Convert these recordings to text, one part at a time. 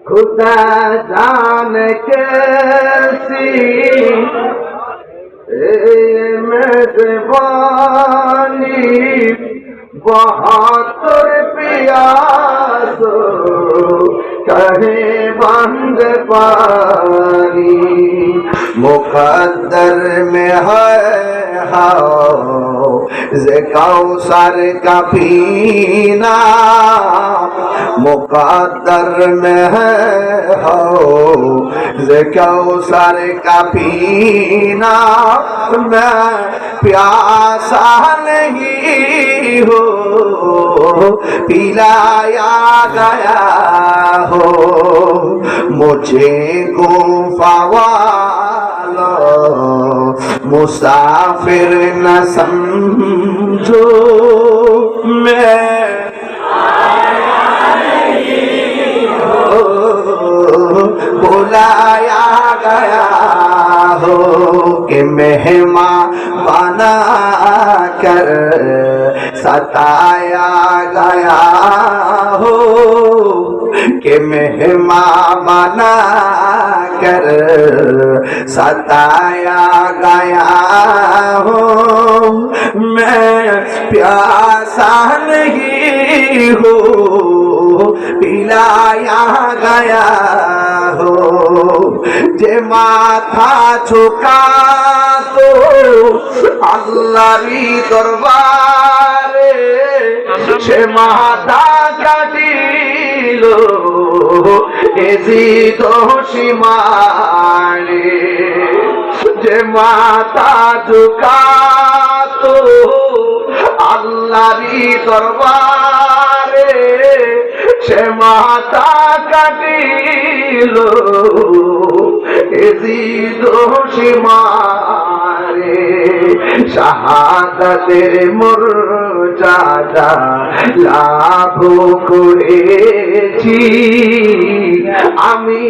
खुदा जाने कैसी मेजबानी बहादुर प्यासो कहे बंद पानी मुकद्दर में है जे कौसर का पीना मुकद्दर में है जे कौसर का पीना मैं प्यासा नहीं हो पिलाया गया हो मुझे गुफा वाला मुसाफिर न समझो मैं बुलाया गया हो कि मेहमान बना कर सताया गया हो कि मेहमान बना कर सताया गया हो मैं प्यासा नहीं हो पिलाया गया हो जे माथा झुका तो अल्लाहरी दरबारे से माथा काटिल एजिद সীমারে যে মাথা झुका तो अल्लाहरी दरबारे से माथा काटिल एजिद সীমারে শাহাদাতের মর্যাদা লাভ করেছি আমি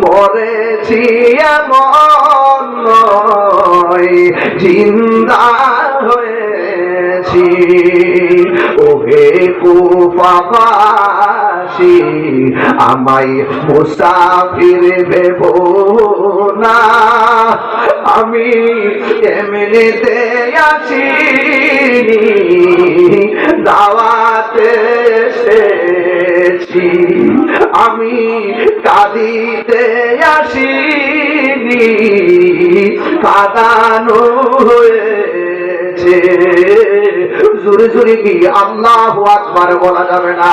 মরেছি এমন নয় জিন্দা হয়েছি ওহে কুফাবাসী আমায় মুসাফির ভেবো না আমি এমনিতে আসিনি দাওয়াতে এসেছি আমি কাঁদিতে আসিনি কাঁদানো হয়েছে জোরে জোরে কি আল্লাহু আকবার বলা যাবে না।